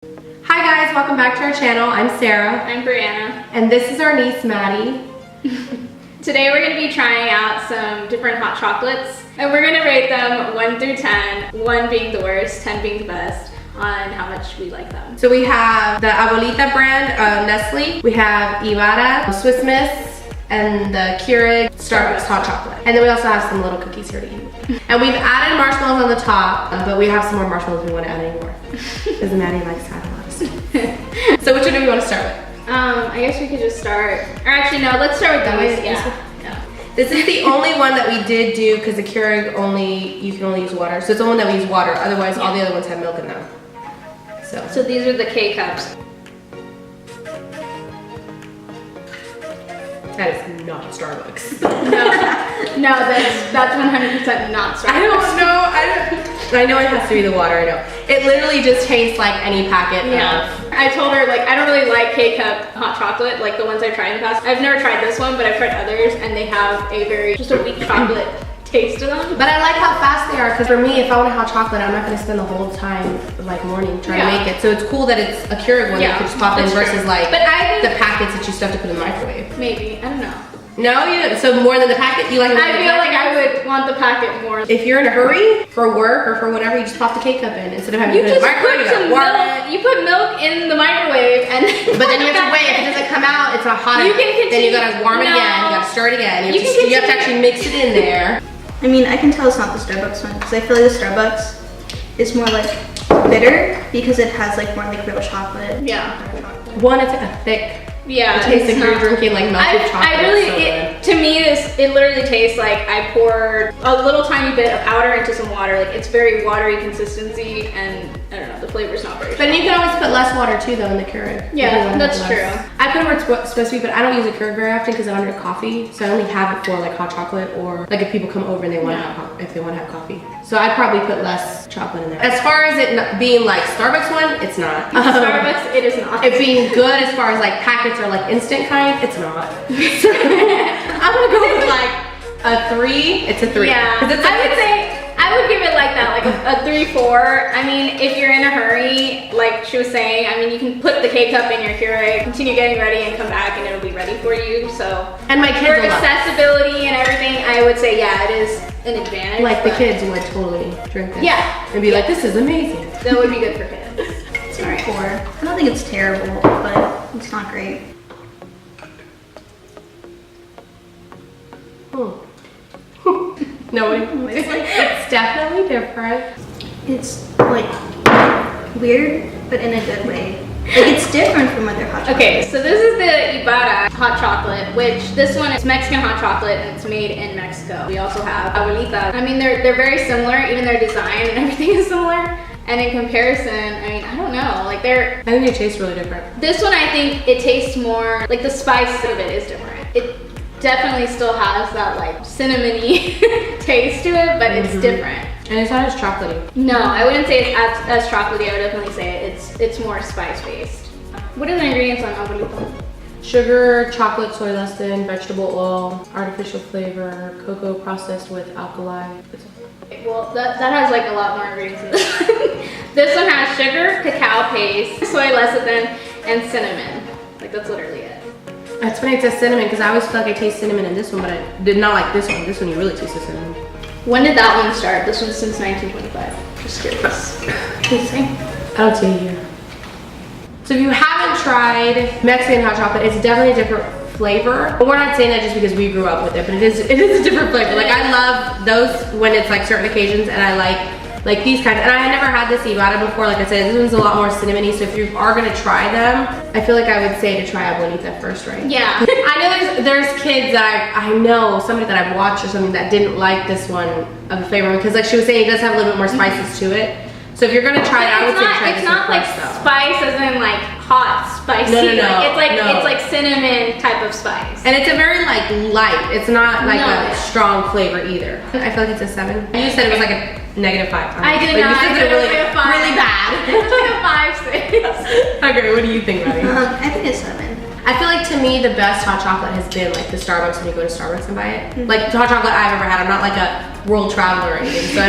Hi guys, welcome back to our channel. I'm Sarah. I'm Brianna. And this is our niece, Maddie. Today we're going to be trying out some different hot chocolates. And we're going to rate them 1 through 10, 1 being the worst, 10 being the best, on how much we like them. So we have the Abuelita brand of Nestle. We have Ibarra, Swiss Miss, and the Keurig Starbucks hot chocolate. And then we also have some little cookies here to eat. And we've added marshmallows on the top, but we have some more marshmallows if we want to add any more. Because Maddie likes to add a lot of stuff. So which one do we want to start with? I guess we could just start, or actually no, let's start with these. Yeah. This is the only one that we did do because the Keurig you can only use water. So it's the one that we use water. Otherwise, all the other ones have milk in them. So these are the K-Cups. That is not Starbucks. No, that's 100% not Starbucks. I don't know. I know it has to be the water. I know. It literally just tastes like any packet. Yeah. I told her, like, I don't really like K-Cup hot chocolate, like the ones I've tried in the past. I've never tried this one, but I've tried others, and they have just a weak chocolate taste to them. But I like how fast they are, because for me, if I want a hot chocolate, I'm not going to spend the whole time, like, morning trying to make it. So it's cool that it's a Keurig one that you can just pop in versus, like, the packets that you still have to put in the microwave. Maybe. I don't know. No, you don't. So more than the packet, you like? I feel like I would want the packet more. If you're in a hurry for work or for whatever, you just pop the K-Cup in instead of having to put it in the microwave. You put milk in the microwave, and but then you have to wait. If it doesn't come out, it's not hot enough. Then you gotta warm it again. You gotta stir it again. You have to actually mix it in there. I mean, I can tell it's not the Starbucks one because I feel like the Starbucks is more like bitter because it has like more like real chocolate. Yeah. One, it's a thick. Yeah, it tastes like you're drinking like melted chocolate. To me, it literally tastes like I poured a little tiny bit of powder into some water. Like, it's very watery consistency, and I don't know, the flavor's not very strong. But you can always put less water too, though, in the Keurig. Yeah, that's true. I put where it's supposed to be, but I don't use a Keurig very often because I don't drink coffee. So I only have it for like hot chocolate, or like if people come over and they want to have coffee. So I'd probably put less chocolate in there. As far as it being like Starbucks one, it's not. Starbucks, it is not. It being good as far as like packets or like instant kind, it's not. So I'm gonna go with like a 3. It's a 3. Yeah, I would give it like that, like a 3-4. I mean, if you're in a hurry, like she was saying, I mean, you can put the K-Cup in your Keurig, continue getting ready, and come back, and it'll be ready for you. So, and my kids for accessibility and everything, I would say, yeah, it is an advantage. Like the kids would totally drink it. Yeah, and be like, this is amazing. That would be good for kids. It's a 4. I don't think it's terrible, but it's not great. No, it's definitely different. It's like weird, but in a good way. Like, it's different from other hot chocolate. Okay, so this is the Ibarra hot chocolate, which this one is Mexican hot chocolate, and it's made in Mexico. We also have Abuelita. I mean, they're very similar, even their design and everything is similar. And in comparison, I mean, I don't know, like I think they taste really different. This one, I think it tastes more, like the spice of it is different. It definitely still has that like cinnamony taste to it, but it's different. And it's not as chocolatey. No, I wouldn't say it's as chocolatey. I would definitely say it's more spice based. What are the ingredients on Abuelita? Sugar, chocolate, soy lecithin, vegetable oil, artificial flavor, cocoa processed with alkali. Well, that has like a lot more ingredients in this. This one has sugar, cacao paste, soy lecithin, and cinnamon. Like, that's literally it. That's funny it says cinnamon, because I always feel like I taste cinnamon in this one, but I did not like this one. This one you really taste the cinnamon. When did that one start? This one's since 1925. Just curious. I don't see it here. So if you haven't tried Mexican hot chocolate, it's definitely a different flavor. But we're not saying that just because we grew up with it, but it is a different flavor. Like, I love those when it's like certain occasions, and I like these kinds. And I had never had this Ibarra before. Like I said, this one's a lot more cinnamony. So if you are gonna try them, I feel like I would say to try Abuelita first, right? Yeah. I know there's kids that I know, somebody that I've watched or something that didn't like this one of the flavor, because like she was saying, it does have a little bit more spices to it. So if you're gonna try it, I would say try this one first. It's not like spice as in like hot spicy. No. It's like cinnamon type of spice. And it's a very like light. It's not like a strong flavor either. I feel like it's a 7. You said it was like a -5. I did not. You said it really bad. It's like a 5, 6. Okay, what do you think, Maddie? I think it's 7. I feel like to me the best hot chocolate has been like the Starbucks when you go to Starbucks and buy it. Like the hot chocolate I've ever had. I'm not like a world traveler or anything, so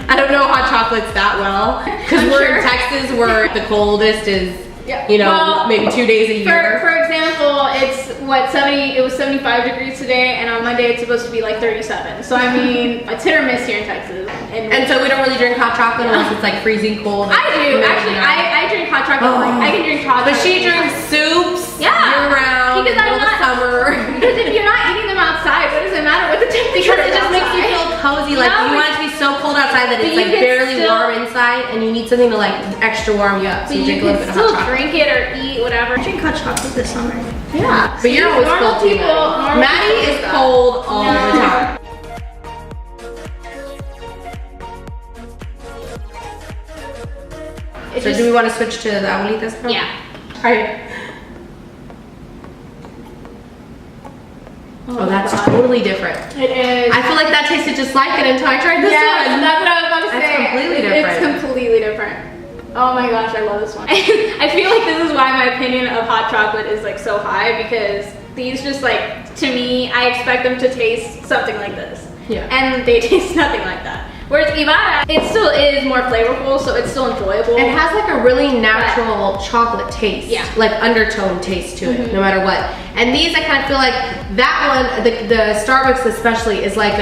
I don't know hot chocolates that well. Because we're in Texas where the coldest is, you know, well, maybe 2 days a year. For example, it's what, it was 75 degrees today, and on Monday it's supposed to be like 37. So I mean, it's hit or miss here in Texas. And so we don't really drink hot chocolate unless it's like freezing cold. I do, actually, I drink hot chocolate, like I can drink hot chocolate. But she drinks soups year round, because in the summer. Because if you're not eating them outside, what does it matter what the temperature Because it just makes you feel cozy, like you want it to be so cold outside that it's like barely warm inside, and you need something to like extra warm you up. So you drink a little bit of hot chocolate. Drink it or eat whatever. I drink hot chocolate this summer. Yeah. But you're always cold too. Maddie is cold all the time. So do we want to switch to the abuelitas? Yeah. Alright. Oh, that's totally different. It is. I feel like that tasted just like it until I tried this one. That's what I was about to say. It's completely different. It's completely different. Oh my gosh, I love this one. I feel like this is why my opinion of hot chocolate is like so high, because these just like, to me, I expect them to taste something like this. Yeah. And they taste nothing like that. Whereas Ibarra, it still is more flavorful, so it's still enjoyable. It has like a really natural chocolate taste. Yeah. Like undertone taste to it, no matter what. And these, I kind of feel like that one, the Starbucks especially, is like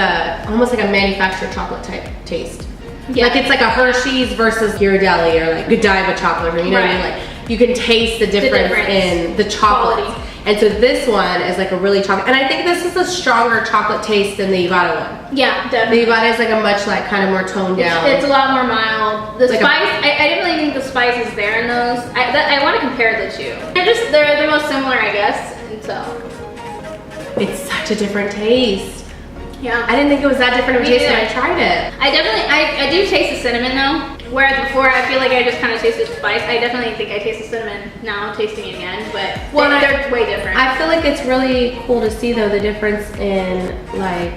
almost like a manufactured chocolate type taste. Yeah. Like it's like a Hershey's versus Ghirardelli or like Godiva chocolate, you know what I mean? Like you can taste the difference in the chocolate. Quality. And so this one is like a really chocolate, and I think this is a stronger chocolate taste than the Ibarra one. Yeah, definitely. The Ibarra is like a much like kind of more toned down. It's a lot more mild. The like spice, I didn't really think the spice is there in those. I want to compare the two. They're the most similar, I guess, and so. It's such a different taste. Yeah. I didn't think it was that different of a taste when I tried it. I do taste the cinnamon though. Whereas before I feel like I just kind of tasted spice. I definitely think I taste the cinnamon now tasting it again, but they're way different. I feel like it's really cool to see though the difference in like,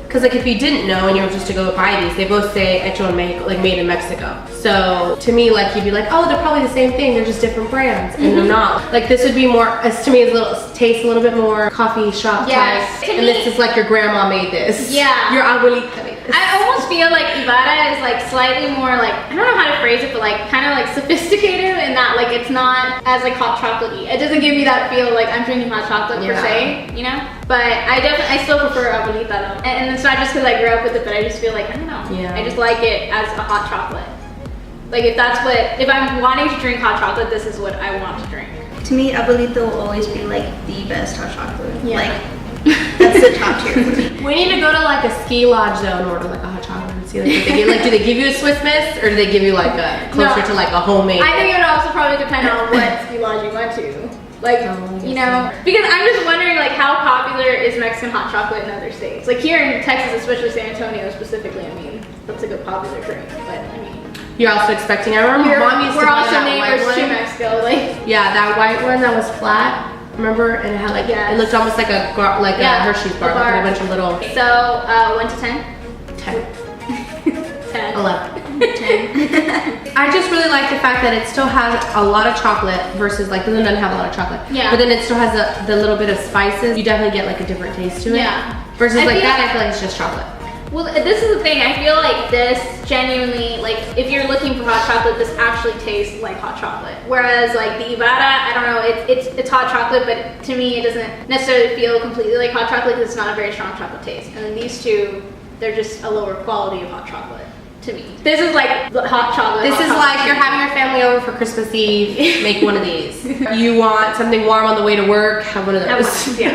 because like if you didn't know and you were just to go buy these, they both say hecho en Mexico, like made in Mexico. So to me, like you'd be like, oh, they're probably the same thing. They're just different brands, and they're not. Like this would be more, as to me, tastes a little bit more coffee shop type. And this is like your grandma made this. Yeah. Your abuelita made this. I almost feel like Ibarra is like slightly more like, I don't know how to phrase it, but like kind of like sophisticated in that like it's not as like hot chocolate-y. It doesn't give me that feel like I'm drinking hot chocolate per se, you know? But I still prefer abuelita though. And it's not just because I grew up with it, but I just feel like, I don't know. Yeah. I just like it as a hot chocolate. Like if I'm wanting to drink hot chocolate, this is what I want to drink. To me, abuelita will always be like the best hot chocolate. Yeah. Like, that's the top tier for me. We need to go to like a ski lodge though and order like a hot chocolate and see like, do they give you a Swiss Miss or do they give you like a closer to like a homemade? I think it would also probably depend on what ski lodge you went to. Like, you know, because I'm just wondering like how popular is Mexican hot chocolate in other states? Like here in Texas, especially San Antonio specifically, I mean, that's like a popular drink, but I mean. You're also expecting, I remember Mom used to buy that white one. We're also neighbors to Mexico, like. Yeah, that white one that was flat. Remember? And it had like, it looked almost like a Hershey's bar, like a bunch of little. So, 1 to 10? 10. 10. 11. 10. I just really like the fact that it still has a lot of chocolate versus like, doesn't have a lot of chocolate. Yeah. But then it still has the little bit of spices. You definitely get like a different taste to it. Yeah. Versus like that, I feel like it's just chocolate. Well, this is the thing. I feel like this genuinely, like, if you're looking for hot chocolate, this actually tastes like hot chocolate. Whereas, like, the Ibarra, I don't know, it's hot chocolate, but to me, it doesn't necessarily feel completely like hot chocolate because it's not a very strong chocolate taste. And then these two, they're just a lower quality of hot chocolate. To me. This is like hot chocolate. This is like you're having your family over for Christmas Eve, make one of these. You want something warm on the way to work, have one of those. Yeah.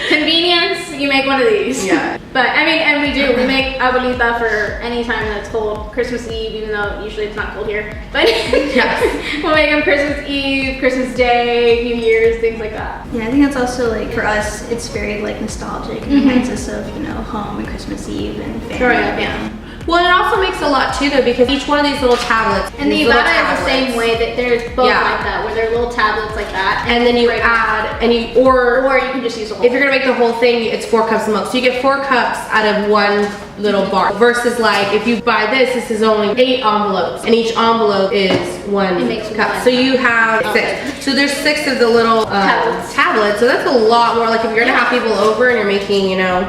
Convenience, you make one of these. Yeah. But I mean, and we make abuelita for any time that's cold. Christmas Eve, even though usually it's not cold here. But yes. We'll make them Christmas Eve, Christmas Day, New Year's, things like that. Yeah, I think that's also like, for us, it's very like nostalgic. It reminds us of, you know, home and Christmas Eve and family. Yeah. Well, it also makes a lot too though, because each one of these little tablets. And the Ibarra is the same way, that there's both like that, where they're little tablets like that. And then you add, or you can just use the whole. If you're gonna make the whole thing, it's 4 cups of milk. So you get 4 cups out of one little bar. Versus like if you buy this is only 8 envelopes, and each envelope is 1 It makes cup. one. So you have Okay. 6. So there's 6 of the little tablets. So that's a lot more. Like if you're gonna have people over and you're making, you know,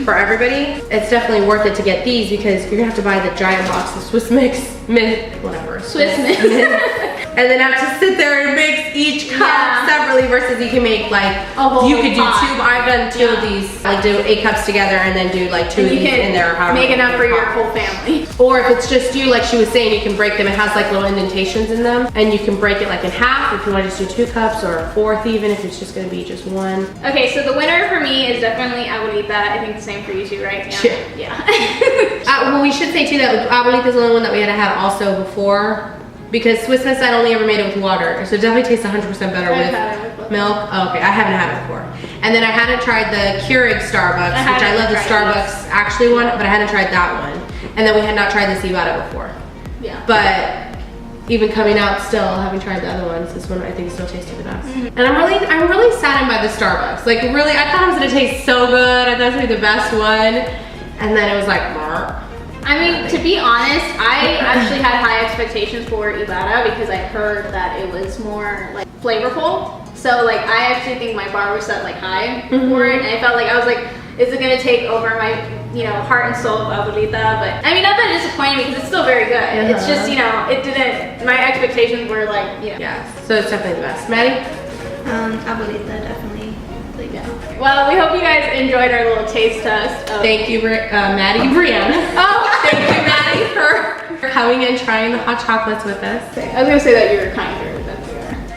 for everybody, it's definitely worth it to get these because you're gonna have to buy the giant box of Swiss whatever. Swiss Miss. And then have to sit there and mix each cup Yeah. separately versus you can make like, A whole you could do pot. 2, I've done 2 of Yeah. these, like do 8 cups together and then do like 2 And of you these can in there. however make you enough for your pot. whole family. Or if it's just you, like she was saying, you can break them. It has like little indentations in them and you can break it like in half if you want to just do 2 cups or a 4th even if it's just gonna be just 1. Okay, so the winner for me is definitely Abuelita. I think the same for you too, right? Yeah. Well, we should say too that Abuelita is the only one that we had had also before because Swiss Miss I only ever made it with water. So it definitely tastes 100% better I've had it with with milk. Oh, okay, I haven't had it before. And then I hadn't tried the Keurig Starbucks, which I haven't love the tried Starbucks actually one, but I hadn't tried that one. And then we had not tried the Cibada before. Yeah. But even coming out still, having tried the other ones, this one I think still tasted the best. And I'm really saddened by the Starbucks. Like really, I thought it was gonna taste so good. I thought it was gonna be the best one. And then it was like, Mark. I mean, to be honest, I actually had high expectations for Ibarra because I heard that it was more like flavorful. So like, I actually think my bar was set like high for it, and I felt like I was like, is it gonna take over my, you know, heart and soul of Abuelita? But I mean, not that disappointing because it's still very good. It's just, you know, it didn't. My expectations were like, you know. Yeah, so it's definitely the best. Maddie? Abuelita, definitely. Like, Yeah. Well, we hope you guys enjoyed our little taste test. Of Thank you, Maddie, Brianna. Oh, Thank you, Maddie, for coming and trying the hot chocolates with us. I was gonna say that you were kinder than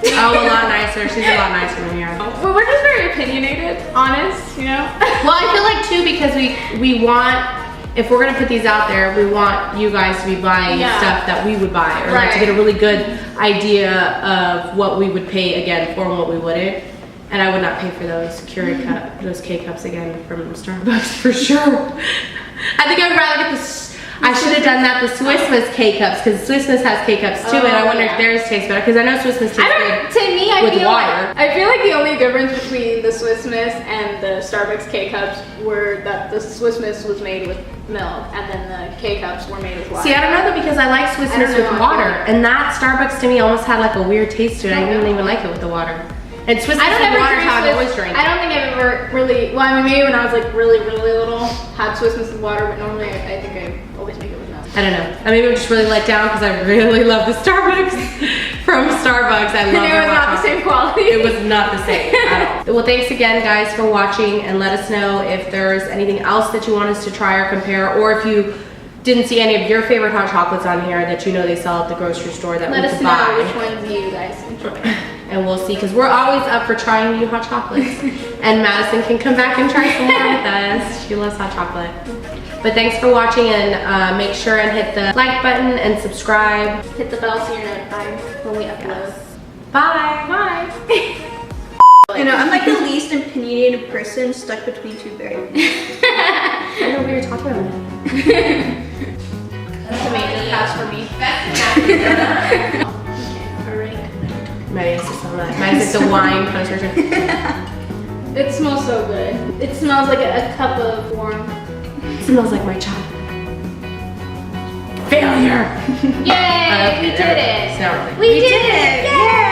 we are. Oh, a lot nicer. She's a lot nicer than we are. But we're just very opinionated, honest, you know? Well, I feel like too because we want, if we're gonna put these out there, we want you guys to be buying Yeah. stuff that we would buy, or like to Right. get a really good idea of what we would pay again for and what we wouldn't. And I would not pay for those Keurig those K-cups again from Starbucks for sure. I think I'd rather get the. I should have done that, the Swiss Miss K-cups, because Swiss Miss has K-cups too, and I wonder if theirs tastes better, because I know Swiss Miss tastes good. To me, I with feel water. I feel like the only difference between the Swiss Miss and the Starbucks K-cups were that the Swiss Miss was made with milk, and then the K-cups were made with water. See, I don't know though, because I like Swiss I don't Miss know, with I water, feel like- and that Starbucks to me almost had like a weird taste to it. I didn't even like it with the water. And Swiss Miss I don't with ever water is drink how I Swiss- always drink. I don't think I've ever really. Well, I mean, maybe when I was like really little, had Swiss Miss with water, but normally I think I always make it with milk. I don't know. I maybe I'm just really let down because I really love the Starbucks from Starbucks. I love And it their was hot not the chocolate. same quality. It was not the same at all. Well, thanks again, guys, for watching, and let us know if there's anything else that you want us to try or compare, or if you didn't see any of your favorite hot chocolates on here that you know they sell at the grocery store that Let we us could know buy. which ones you guys enjoy. And we'll see, because we're always up for trying new hot chocolates. And Madison can come back and try some more with us. She loves hot chocolate. But thanks for watching, and make sure and hit the like button and subscribe. Hit the bell so you're notified when we upload. Bye. Bye. You know, I'm like the least opinionated person stuck between two very. I don't know what you're talking about. Tomato pass for me. Okay, we're ready. Maddie has to smell that. Maddie's like the wine connoisseur. It smells so good. It smells like a cup of warm. It smells like my chocolate. Failure! Yay! We did it! It's not really. We did it! Yay!